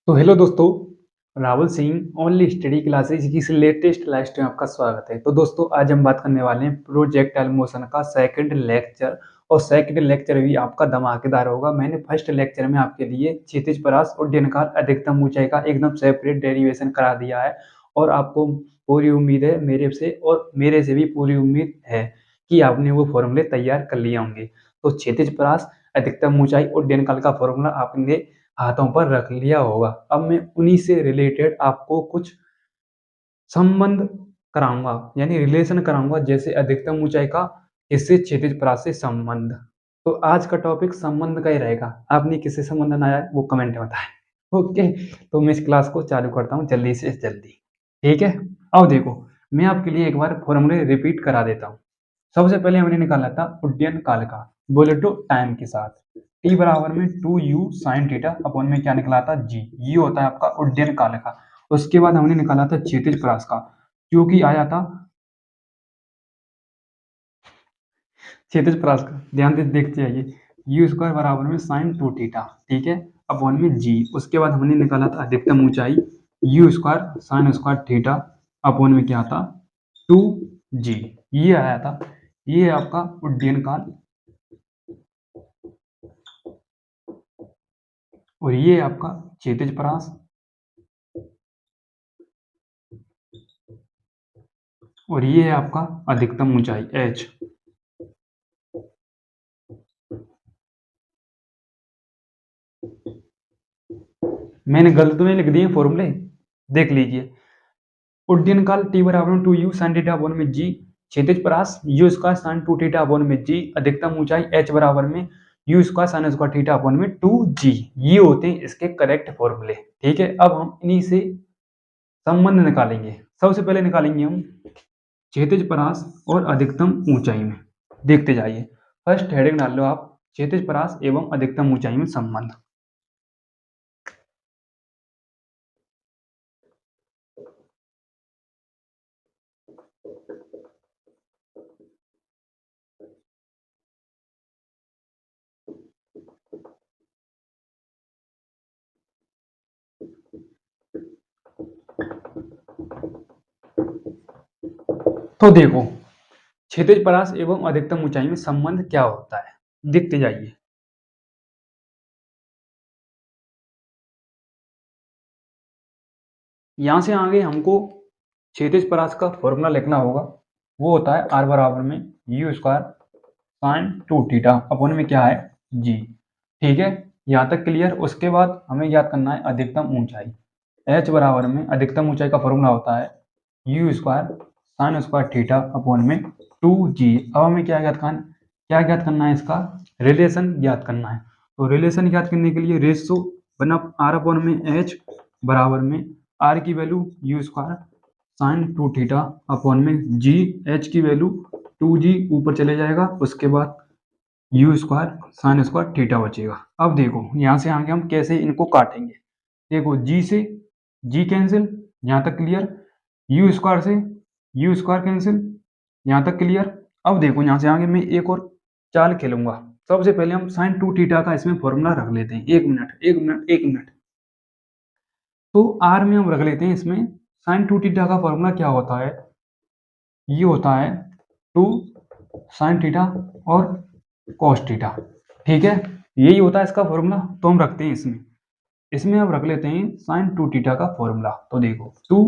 तो हेलो दोस्तों, Rahul Singh only study classes की इस लेटेस्ट लाइव में आपका स्वागत है। तो दोस्तों आज हम बात करने वाले हैं प्रोजेक्टाइल मोशन का सेकंड लेक्चर। और सेकंड लेक्चर भी आपका धमाकेदार होगा। मैंने फर्स्ट लेक्चर में आपके लिए क्षैतिज परास और डेनकाल अधिकतम ऊंचाई का एकदम सेपरेट डेरिवेशन करा दिया है। और आपको पूरी उम्मीद है मेरे से, और मेरे से भी पूरी उम्मीद है कि आपने वो फॉर्मूले तैयार कर लिए होंगे। तो क्षैतिज परास, अधिकतम ऊंचाई और डेनकाल का फॉर्मूला आपने हाथों पर रख लिया होगा। अब मैं उन्हीं से रिलेटेड आपको कुछ संबंध कराऊंगा, यानी रिलेशन कराऊंगा, जैसे अधिकतम ऊंचाई का इससे क्षैतिज परास से संबंध। तो आज का टॉपिक संबंध का ही रहेगा। आपने किससे संबंध बनाया है वो कमेंट में बताएं। ओके, तो मैं इस क्लास को चालू करता हूँ जल्दी से जल्दी। ठीक है, अब देखो, मैं आपके लिए एक बार फॉर्मूले रिपीट करा देता हूँ। सबसे पहले हमने निकाला था उड्डयन काल का, बोले तो टाइम के साथ। टी बराबर में 2u साइन थीटा अपॉन में क्या निकला था जी, ये होता है आपका उड्डयन काल का। उसके बाद हमने निकाला था क्षैतिज परास का, क्योंकि आया था क्षैतिज परास का, ध्यान से देखते आइए। यू स्क्वायर बराबर में साइन 2 थीटा, ठीक है, अपॉन में जी। उसके बाद हमने निकाला था अधिकतम ऊंचाई, you square sine square theta upon में क्या था 2g। ये आया था, ये है आपका उड्डयन काल, और ये है आपका क्षैतिज परास, और ये है आपका अधिकतम ऊंचाई h। मैंने गलत में लिख दिए फॉर्मूले, देख लीजिए। उड्डयन काल टी बराबर 2u साइन थीटा अपॉन में जी, क्षैतिज परास u square sine 2 theta upon में जी, अधिकतम ऊंचाई h बराबर में u square sine square theta upon में 2g। ये होते हैं इसके करेक्ट फॉर्मूले। ठीक है, अब हम इन्हीं से संबंध निकालेंगे। सबसे पहले निकालेंगे हम क्षैतिज परास और अधिकतम ऊंचाई में। देखते जाइए, फर्स्ट हेडिंग डाल लो आप, क्षैतिज परास एवं अधिकतम ऊंचाई में संबंध। तो देखो, क्षैतिज परास एवं अधिकतम ऊंचाई में संबंध क्या होता है, देखते जाइए। यहां से आगे हमको क्षैतिज परास का फॉर्मूला लिखना होगा। वो होता है आर बराबर में u square sine 2 theta upon में क्या है जी। ठीक है, यहाँ तक क्लियर। उसके बाद हमें याद करना है अधिकतम ऊंचाई। एच बराबर में अधिकतम ऊंचाई का फॉर्मूला होता है you square sine square theta upon में 2g। अब हमें क्या ज्ञात करना है, इसका रिलेशन ज्ञात करना है। तो रिलेशन ज्ञात करने के लिए रेशो बना आर अपॉन में एच बराबर में आर की value you square sine 2 theta upon में जी, एच की वैल्यू 2g ऊपर चले जाएगा। उसके बाद u square sine square theta बचेगा। अब देखो यहाँ से आगे हम कैसे इनको काटेंगे। देखो, जी से जी कैंसिल, यहाँ तक क्लियर। यू स्क्वायर से यू स्क्वायर कैंसिल, यहाँ तक क्लियर। अब देखो यहाँ से आगे मैं एक और चाल खेलूंगा। सबसे पहले हम साइन 2 थीटा का इसमें फॉर्मूला रख लेते हैं। एक मिनट एक मिनट एक मिनट। तो आर में हम रख लेते हैं इसमें साइन 2 थीटा का फॉर्मूला क्या होता है, ये होता है 2 साइन थीटा और कॉस थीटा। ठीक है, यही होता है इसका फॉर्मूला। तो हम रखते हैं इसमें, इसमें हम रख लेते हैं साइन 2 थीटा का फॉर्मूला। तो देखो 2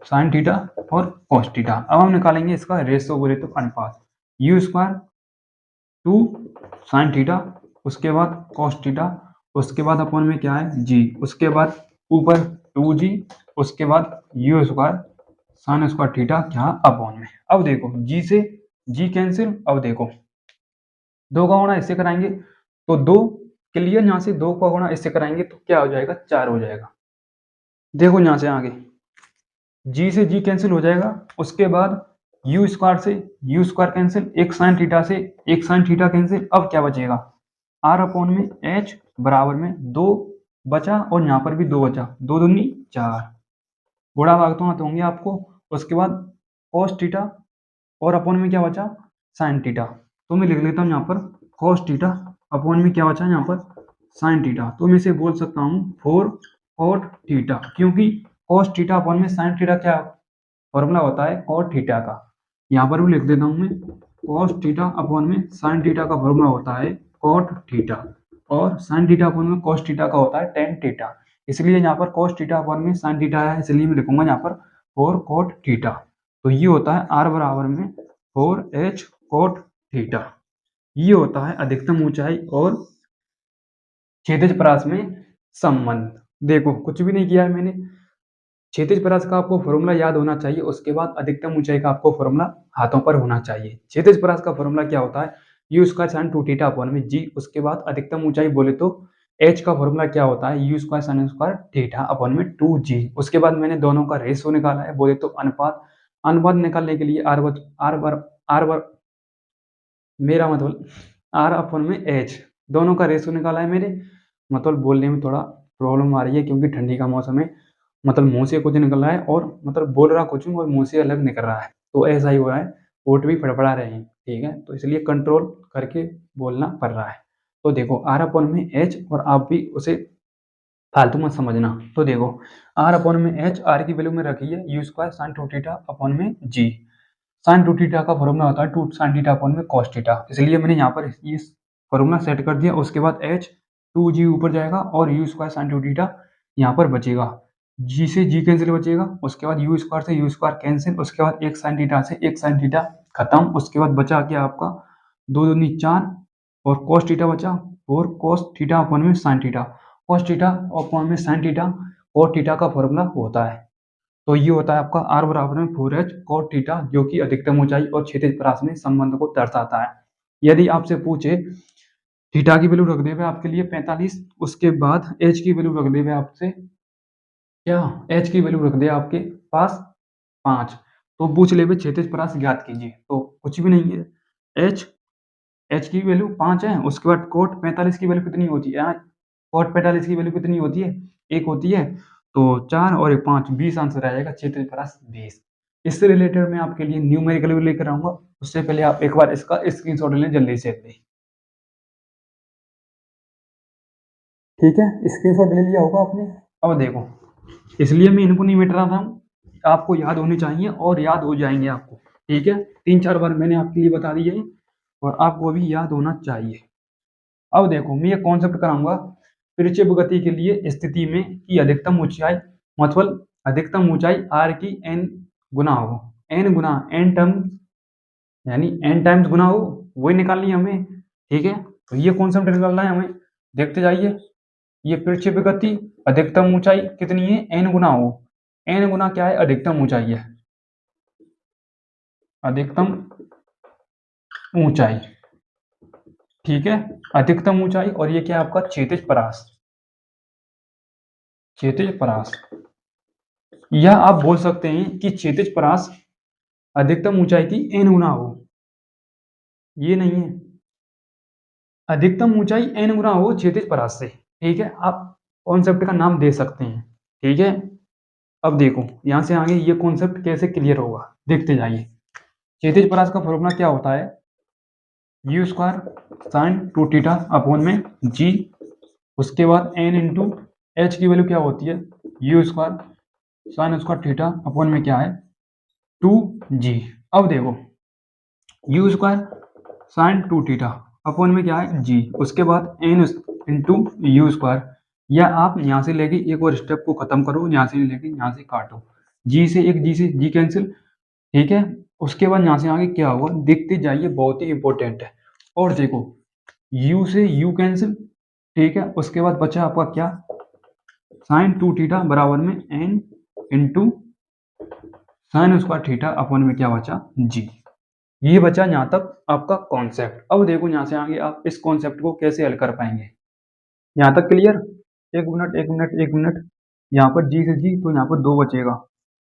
साइन थीटा और कॉस थीटा। अब हम निकालेंगे इसका रेशो, बोले तो अनुपात। यू स्क्वायर 2 साइन थीटा, उसके बाद कॉस थीटा, उसके बाद अपॉन में क्या है जी, उसके बाद ऊपर 2g, उसके बाद u square sine square theta क्या अपॉन में। अब देखो जी से जी कैंसिल। अब देखो दो का गुणा इससे कराएंगे तो दो, क्लियर। यहाँ से दो का गुणा इससे कराएंगे तो क्या हो जाएगा, 4 हो जाएगा। देखो यहाँ से आगे जी से जी कैंसिल हो जाएगा। उसके बाद यू स्क्वायर से यू स्क्वायर कैंसिल, एक साइन थीटा से एक साइन थीटा कैंसिल। अब क्या बचेगा, आर अपॉन में एच बराबर में 2 बचा, और यहाँ पर भी 2 बचा, 2 दूनी 4, गुणा भाग तो आते होंगे आपको। उसके बाद कॉस थीटा, और अपॉन में क्या बचा साइन थीटा। तो मैं लिख लेता हूँ यहाँ पर कॉस थीटा अपॉन में क्या बचा यहाँ पर साइन थीटा। तो मैं इसे बोल सकता हूँ 4 कोट थीटा, क्योंकि कोस थीटा अपॉन में साइन थीटा क्या फॉर्मूला होता है कोट थीटा का। यहाँ पर भी लिख देता हूँ मैं, कोस थीटा अपॉन में साइन थीटा का फॉर्मूला होता है कोट थीटा, और साइन थीटा अपॉन में कोस थीटा का होता है टेन थीटा। इसलिए यहाँ पर कोस थीटा अपॉन में साइन थीटा है, इसलिए मैं लिखूंगा यहाँ पर 4 कोट थीटा। तो ये होता है r बराबर में 4h कोट थीटा। ये होता है अधिकतम ऊंचाई और क्षैतिज परास में संबंध। देखो कुछ भी नहीं किया है मैंने, क्षैतिज परास का आपको फॉर्मूला याद होना चाहिए, उसके बाद अधिकतम ऊंचाई का आपको फॉर्मूला हाथों पर होना चाहिए। क्षैतिज परास का फॉर्मूला क्या होता है, you square sine 2 theta upon में जी। उसके बाद अधिकतम ऊंचाई बोले तो एच का फॉर्मूला क्या होता है, you square sine square theta upon में 2g। उसके बाद मैंने दोनों का रेशियो निकाला है, बोले तो अनुपात। अनुपात निकालने के लिए आर मेरा मतलब आर अपॉन में एच, दोनों का रेशियो निकाला है मेरे। मतलब बोलने में थोड़ा प्रॉब्लम आ रही है क्योंकि ठंडी का मौसम है, मतलब मुंह से कुछ निकल रहा है और मतलब बोल रहा कुछ हूँ और मुंह से अलग निकल रहा है, तो ऐसा ही हो रहा है। होठ भी फड़फड़ा रहे हैं, ठीक है, तो इसलिए कंट्रोल करके बोलना पड़ रहा है। तो देखो आर अपॉन में एच, और आप भी उसे फालतू मत समझना। तो देखो आर अपॉन में एच, आर की वैल्यू में रखी है you square sine 2 theta upon में जी। साइन 2 थीटा का फॉर्मूला होता है 2 साइन थीटा अपॉन में कॉस थीटा, इसलिए मैंने यहाँ पर ये फॉर्मूला सेट कर दिया। उसके बाद एच 2g ऊपर जाएगा और यू स्क्वायर साइन 2 थीटा यहाँ पर बचेगा, जी से जी कैंसिल बचेगा। उसके बाद यू स्क्वायर से यू स्क्वायर कैंसिल, उसके बाद एक साइन थीटा से एक साइन थीटा खत्म। उसके बाद बचा क्या आपका, दो दूनी चार, और cos थीटा बचा, और cos थीटा अपॉन में sine theta. cos theta upon में साइन थीटा cos थीटा का फॉर्मूला होता है। तो ये होता है आपका r बराबर में 4h cos थीटा, जो कि अधिकतम ऊंचाई और क्षैतिज परास में संबंध को दर्शाता है। यदि आपसे पूछे थीटा की वैल्यू रख देवे आपके लिए 45, उसके बाद h की वैल्यू रख देवे आपसे क्या, h की वैल्यू रख दे आपके पास 5, तो पूछ लेवे क्षैतिज परास ज्ञात कीजिए, तो कुछ भी नहीं है। h की वैल्यू 5 है, उसके बाद कोट 45 की वैल्यू कितनी होती है, कोट 45 की वैल्यू कितनी होती है, एक होती है, तो 4 और 1 5, 20 आंसर आ जाएगा, क्षेत्र प्लस 20। इससे रिलेटेड मैं आपके लिए न्यूमेरिकल भी लेकर आऊंगा, उससे पहले आप एक बार इसका स्क्रीनशॉट लें जल्दी से जल्दी। ठीक है, स्क्रीनशॉट ले लिया होगा आपने। अब देखो, इसलिए मैं इनको नहीं मिट रहा था, आपको याद होनी चाहिए और याद हो जाएंगे आपको। ठीक है, 3-4 बार मैंने आपके लिए बता दिए और आपको भी याद होना चाहिए। अब देखो मैं ये कॉन्सेप्ट कराऊंगा प्रक्षेप गति के लिए स्थिति में कि अधिकतम ऊंचाई, मतलब अधिकतम ऊंचाई r की n गुना हो, n गुना n टर्म, यानी n टाइम्स गुना हो, वही निकालनी है हमें। ठीक है, तो ये कॉन्सेप्ट निकालना है हमें, देखते जाइए। ये प्रक्षेप गति अधिकतम ऊंचाई कितनी है, n गुना हो, n गुना क्या है, अधिकतम ऊंचाई है, अधिकतम ऊंचाई। ठीक है, अधिकतम ऊंचाई, और ये क्या है आपका क्षैतिज परास, क्षैतिज परास। या आप बोल सकते हैं कि क्षैतिज परास अधिकतम ऊंचाई की n गुना हो, ये नहीं है, अधिकतम ऊंचाई n गुना हो क्षैतिज परास से। ठीक है, आप कॉन्सेप्ट का नाम दे सकते हैं। ठीक है, अब देखो यहां से आगे ये कॉन्सेप्ट कैसे क्लियर होगा, देखते जाइए। क्षैतिज परास का फॉर्मूला क्या होता है, you square sine 2 theta upon में जी। उसके बाद n इंटू एच की वैल्यू क्या होती है, you square sine square theta upon में क्या है 2g। अब देखो you square sine 2 theta upon में क्या है जी, उसके बाद n इंटू यू स्क्वायर, या आप यहाँ से लेके एक और स्टेप को खत्म करो, यहाँ से लेके यहाँ से काटो, जी से एक जी से जी कैंसिल। ठीक है, उसके बाद यहाँ से आगे क्या होगा देखते जाइए, बहुत ही इंपॉर्टेंट है। और देखो u से u कैंसिल। ठीक है, उसके बाद बचा आपका क्या, साइन 2 थीटा बराबर में n into sine square theta upon में क्या बचा जी। ये बचा यहाँ तक आपका कॉन्सेप्ट। अब देखो यहाँ से आगे आप इस कॉन्सेप्ट को कैसे हल कर पाएंगे, यहाँ तक क्लियर। एक मिनट एक मिनट एक मिनट, यहाँ पर जी से जी, तो यहाँ पर 2 बचेगा,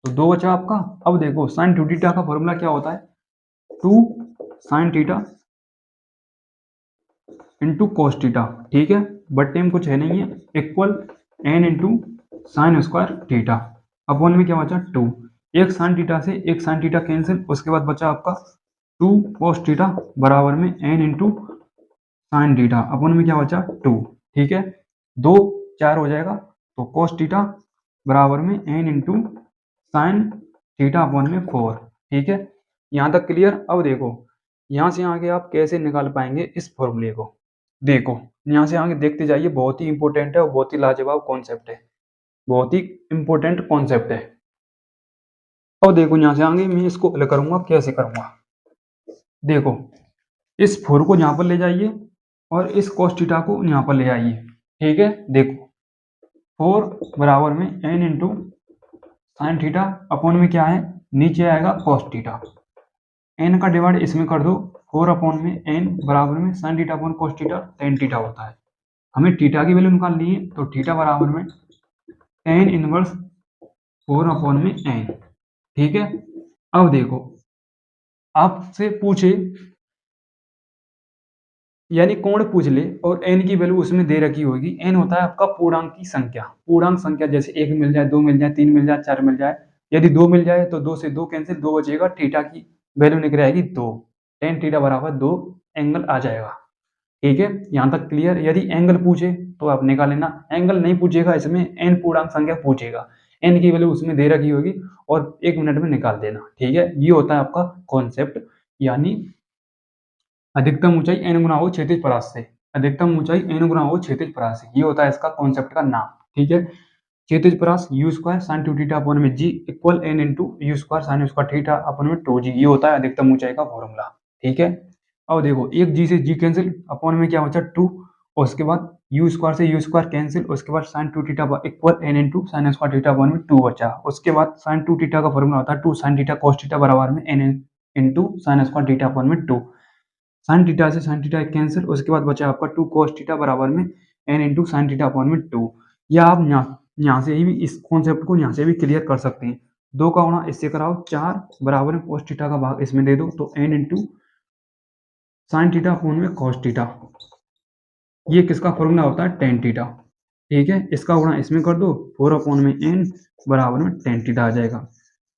तो 2 बचा आपका। अब देखो साइन 2 थीटा का फॉर्मूला क्या होता है, 2 sine theta into cos theta. ठीक है, बट्टे में कुछ है नहीं है, equal n into sine square theta upon में क्या बचा 2, एक साइन थीटा से एक साइन थीटा कैंसिल। उसके बाद बचा आपका 2 कॉस थीटा बराबर में n into sine theta upon में क्या बचा 2। ठीक है, 2 4 हो जाएगा, तो cos थीटा बराबर में n into sine theta upon में 4। ठीक है, यहाँ तक क्लियर। अब देखो यहाँ से आगे आप कैसे निकाल पाएंगे इस फॉर्मूले को। देखो यहाँ से आगे देखते जाइए, बहुत ही इंपॉर्टेंट है और बहुत ही लाजवाब कॉन्सेप्ट है, बहुत ही इंपॉर्टेंट कॉन्सेप्ट है। अब देखो यहाँ से आगे मैं इसको हल करूंगा, कैसे करूंगा। देखो इस 4 को यहाँ पर ले जाइए और इस cos थीटा को यहाँ पर ले आइए। ठीक है, देखो 4 बराबर में n into sine theta upon में क्या है, नीचे आएगा cos थीटा, n का डिवाइड इसमें कर दो, 4 अपॉन में n बराबर में sine theta upon cos theta tan theta होता है। हमें थीटा की वैल्यू निकालनी है, तो थीटा बराबर में tan इनवर्स 4 अपॉन में n। ठीक है, अब देखो आपसे पूछे यानी कोण पूछ ले और n की वैल्यू उसमें दे रखी होगी। n होता है आपका पूर्णांक की संख्या, पूर्णांक संख्या जैसे 1 मिल जाए, 2 मिल जाए, 3 मिल जाए, 4 मिल जाए। यदि 2 मिल जाए तो 2 से 2 कैंसिल, 2 बचेगा, थीटा की वैल्यू निकल आएगी 2, tan थीटा बराबर 2 एंगल आ जाएगा। ठीक है, यहाँ तक क्लियर। यदि एंगल पूछे तो आप निकाल लेना, एंगल नहीं पूछेगा, इसमें n पूर्णांक संख्या पूछेगा, n की वैल्यू उसमें दे रखी होगी और 1 मिनट में निकाल देना। ठीक है, ये होता है आपका कॉन्सेप्ट, यानी अधिकतम ऊंचाई n गुना हो क्षैतिज परास से, अधिकतम ऊंचाई n गुना हो क्षैतिज परास से, ये होता है इसका कॉन्सेप्ट का नाम। ठीक है, क्षैतिज परास u square sine 2 theta upon में g equal n into u square sine square theta upon में 2g, ये होता है अधिकतम ऊंचाई का फॉर्मूला। ठीक है, अब देखो एक g से g कैंसिल, अपॉन में क्या बचा 2, और उसके बाद यू स्क्वायर से यू स्क्वायर कैंसिल, उसके बाद sine 2 theta equal n into sine square theta upon में 2 बचा। उसके बाद साइन 2 थीटा का फॉर्मूला होता है 2 साइन थीटा cos थीटा बराबर में n into sine square theta upon में 2, साइन थीटा से साइन थीटा कैंसिल, उसके बाद बचा आपका 2 cos थीटा बराबर में n into sine theta upon में 2। या आप यहाँ से ही भी इस कॉन्सेप्ट को यहाँ से भी क्लियर कर सकते हैं। 2 का गुणा इससे कराओ, 4 बराबर में cos थीटा का भाग इसमें दे दो, तो n into sine theta upon में cos थीटा, ये किसका फॉर्मूला होता है, tan थीटा। ठीक है, इसका गुणा इसमें कर दो, 4 अपॉन में n बराबर में tan थीटा आ जाएगा।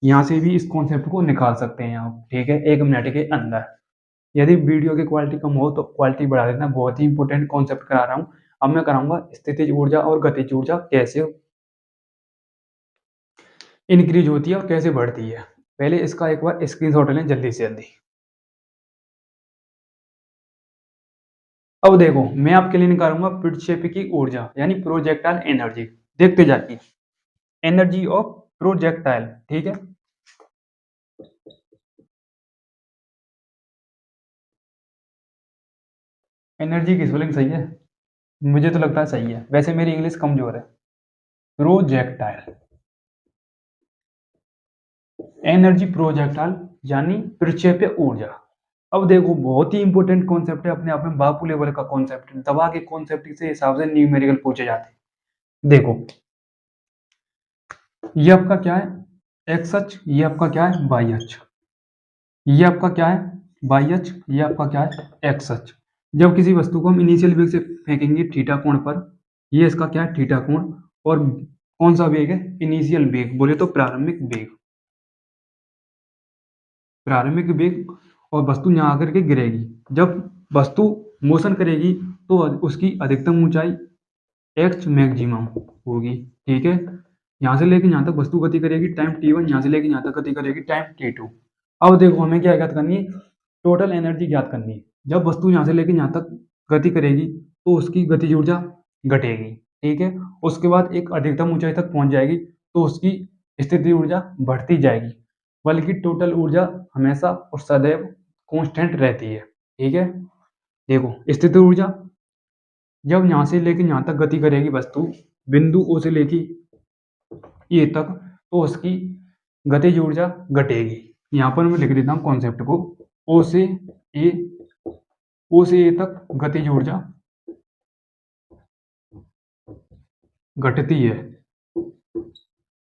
यहाँ से भी इस कॉन्सेप्ट को निकाल सकते हैं आप। ठीक है, 1 मिनट के अंदर। यदि वीडियो की क्वालिटी कम हो तो क्वालिटी बढ़ा देना, बहुत ही इंपॉर्टेंट कॉन्सेप्ट करा रहा हूँ। अब मैं कराऊंगा स्थितिज ऊर्जा और गतिज ऊर्जा कैसे इंक्रीज होती है और कैसे बढ़ती है। पहले इसका एक बार स्क्रीनशॉट लें जल्दी से जल्दी। अब देखो मैं आपके लिए निकालूंगा प्रक्षेप की ऊर्जा यानी प्रोजेक्टाइल एनर्जी। देखते जाइए, एनर्जी ऑफ प्रोजेक्टाइल। ठीक है, एनर्जी की स्पेलिंग सही है, मुझे तो लगता है सही है, वैसे मेरी इंग्लिश कमजोर है। प्रोजेक्टाइल एनर्जी, प्रोजेक्टाइल यानी प्रक्षेप्य ऊर्जा। अब देखो बहुत ही इंपॉर्टेंट कॉन्सेप्ट है, अपने आप में बापू लेवल का कॉन्सेप्ट है, दवा के कॉन्सेप्ट से हिसाब से न्यूमेरिकल पूछे जाते हैं। देखो ये आपका क्या है, एक्स अक्ष, ये आपका क्या है, वाई अक्ष, ये आपका क्या है, वाई अक्ष, ये आपका क्या है, एक्स अक्ष। जब किसी वस्तु को हम इनिशियल वेग से फेंकेंगे थीटा कोण पर, ये इसका क्या है, थीटा कोण। और कौन सा वेग है, इनिशियल वेग, बोले तो प्रारंभिक वेग, प्रारंभिक वेग। और वस्तु यहाँ आकर के गिरेगी, जब वस्तु मोशन करेगी तो उसकी अधिकतम ऊंचाई एक्स मैक्सिमम होगी। ठीक है, यहाँ से लेके यहाँ तक वस्तु गति करेगी टाइम t1, यहाँ से लेके यहाँ तक गति करेगी टाइम t2। अब देखो हमें क्या ज्ञात करनी है, टोटल एनर्जी ज्ञात करनी है। जब वस्तु यहाँ से लेके यहाँ तक गति करेगी तो उसकी गतिज ऊर्जा घटेगी। ठीक है, उसके बाद एक अधिकतम ऊंचाई तक पहुंच जाएगी तो उसकी स्थिति ऊर्जा बढ़ती जाएगी, बल्कि टोटल ऊर्जा हमेशा और सदैव कांस्टेंट रहती है। ठीक है, देखो स्थिति ऊर्जा जब यहाँ से लेके यहाँ तक गति करेगी वस्तु, बिंदु ओ से लेके ए तक, तो उसकी गतिज ऊर्जा घटेगी। यहाँ पर मैं लिख देता हूँ कॉन्सेप्ट को, ओ से ए, ओ से ए तक गतिज ऊर्जा घटती है।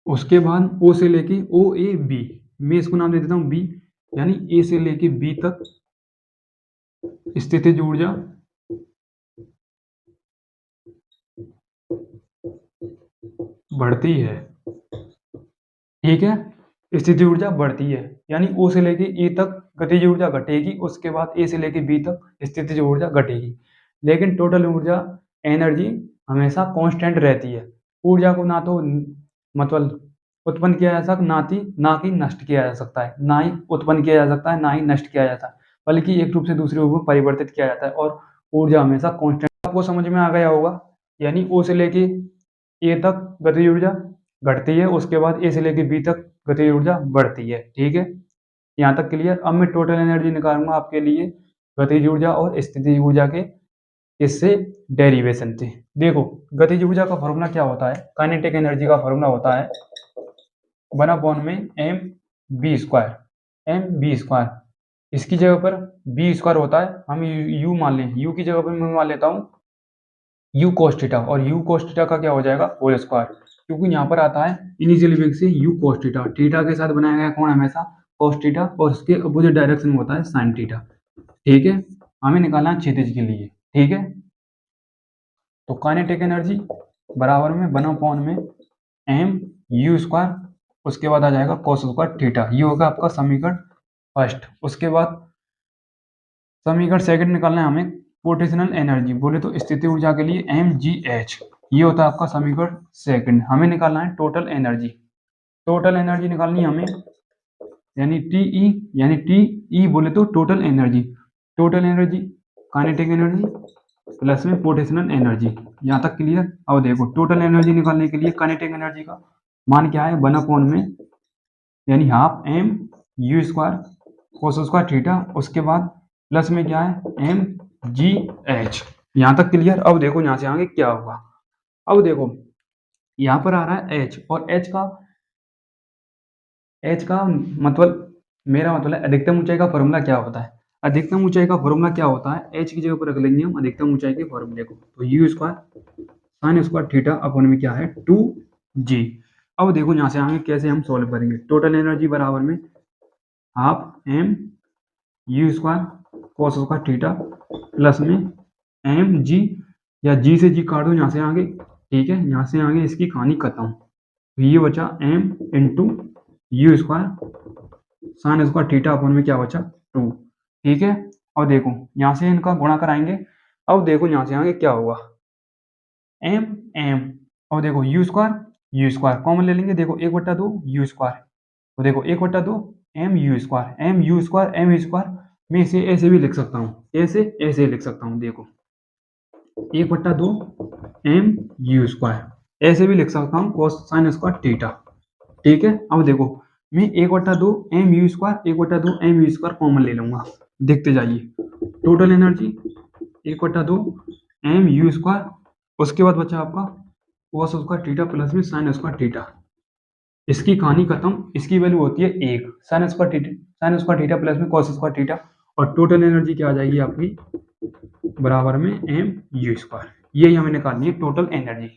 उसके बाद ओ से लेके ओ ए बी, मैं इसको नाम दे देता हूँ बी, यानी ए से लेके बी तक स्थितिज ऊर्जा बढ़ती है। ठीक है, स्थिति ऊर्जा बढ़ती है, यानी ओ से लेके ए तक गतिज ऊर्जा घटेगी, उसके बाद ए से लेके बी तक स्थितिज ऊर्जा घटेगी, लेकिन टोटल ऊर्जा एनर्जी हमेशा कांस्टेंट रहती है। ऊर्जा को ना तो मतलब उत्पन्न किया जा सकता, ना कि नष्ट किया जा सकता है, ना ही उत्पन्न किया जा सकता है, ना ही नष्ट किया जाता है, बल्कि एक रूप से दूसरे रूप में परिवर्तित किया जाता है और ऊर्जा हमेशा कांस्टेंट। आपको समझ में आ गया होगा। यानी ओ से लेके ए तक गतिज ऊर्जा घटती है, उसके बाद ए से लेके बी तक गतिज ऊर्जा बढ़ती है। ठीक है, यहाँ तक क्लियर। अब मैं टोटल एनर्जी निकालूंगा आपके लिए गतिज ऊर्जा और स्थितिज ऊर्जा के इससे डेरिवेशन थे। देखो, गतिज ऊर्जा का फॉर्मूला क्या होता है, काइनेटिक एनर्जी का फॉर्मूला होता है 1/में mv²। इसकी जगह पर b² होता है, हम u मान लें, u की जगह पर मैं मान लेता हूँ u cos थीटा, और u cos थीटा का क्या हो जाएगा होल स्क्वायर, क्योंकि यहाँ पर आता है इनिशियल वेग से u cos थीटा, थीटा के साथ बनाया गया कोण हमेशा cos थीटा और उसके अपोजिट डायरेक्शन में होता है sin थीटा। ठीक है, हमें निकालना है क्षैतिज के लिए। ठीक है, तो काइनेटिक एनर्जी बराबर में 1/में mu², उसके बाद आ जाएगा cos² थीटा। ये होगा आपका समीकरण फर्स्ट। उसके बाद समीकरण सेकंड निकालना है हमें पोटेंशियल एनर्जी, बोले तो स्थिति ऊर्जा के लिए mgh। ये होता है आपका समीकरण सेकंड। हमें निकालना है टोटल एनर्जी। टोटल एनर्जी निकालनी है हमें, यानी टी ई बोले तो total energy. Total energy kinetic energy plus में पोटेंशियल एनर्जी। यहाँ तक क्लियर। अब देखो, टोटल एनर्जी निकालने के लिए काइनेटिक एनर्जी का मान क्या है 1/में, यानी हाफ mu² cos² थीटा, उसके बाद प्लस में क्या है mgh। यहाँ तक क्लियर। अब देखो यहाँ से आगे क्या होगा। अब देखो यहाँ पर आ रहा है h, और h का मतलब, मेरा मतलब है अधिकतम ऊंचाई का फॉर्मूला क्या होता है। अधिकतम ऊंचाई का फॉर्मूला क्या होता है, h की जगह पर रख लेंगे हम अधिकतम ऊंचाई के फॉर्मूले को, तो u² sin² थीटा अपन में क्या है 2g। अब देखो यहाँ से आगे कैसे हम सॉल्व करेंगे। टोटल एनर्जी बराबर में half mu² cos² theta plus में mg, या g से g काट दो यहाँ से आगे। ठीक है, यहाँ से आगे इसकी कहानी खत्म। तो ये बचा m into u² sin² theta अपन में क्या बचा 2। ठीक है, और देखो यहाँ से इनका गुणा कराएंगे। अब देखो यहाँ से आगे क्या होगा m, और देखो u² कॉमन ले लेंगे। देखो 1/2 u², तो देखो 1/2 mu² मैं इसे ऐसे भी लिख सकता हूँ, ऐसे लिख सकता हूँ। देखो 1/2 mu², ऐसे भी लिख सकता हूँ cos sin² थीटा। ठीक है, अब देखो मैं 1/2 mu², 1/2 mu² कॉमन ले लूंगा, देखते जाइए। टोटल एनर्जी 1/2 mu², उसके बाद बचा आपका cos² थीटा प्लस में sin² थीटा। इसकी कहानी खत्म। इसकी वैल्यू होती है 1, sin² थीटा प्लस में cos² थीटा, और टोटल एनर्जी क्या आ जाएगी आपकी बराबर में mu²। यही हमें निकालनी है टोटल एनर्जी,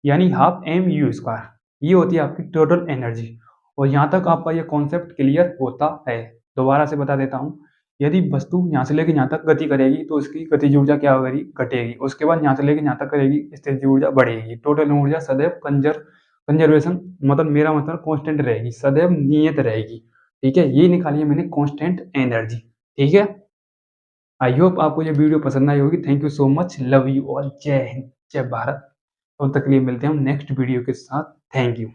यानी हाफ mu²। ये होती है आपकी टोटल एनर्जी। और यहाँ तक आपका ये कॉन्सेप्ट क्लियर होता है। दोबारा से बता देता हूँ, यदि वस्तु यहाँ से लेकर यहाँ तक गति करेगी तो उसकी गतिज ऊर्जा क्या होगी, घटेगी। उसके बाद यहाँ से लेकर यहाँ तक करेगी, स्थितिज ऊर्जा बढ़ेगी। टोटल ऊर्जा सदैव कंजर्वेशन, मतलब मेरा मतलब कांस्टेंट रहेगी, सदैव नियत रहेगी। ठीक है, ये निकाली है मैंने कांस्टेंट एनर्जी। ठीक है, आई होप आपको ये वीडियो पसंद आई होगी। Thank you so much, love you all, जय हिंद, जय भारत। तब तक के लिए मिलते हैं हम नेक्स्ट वीडियो के साथ। Thank you.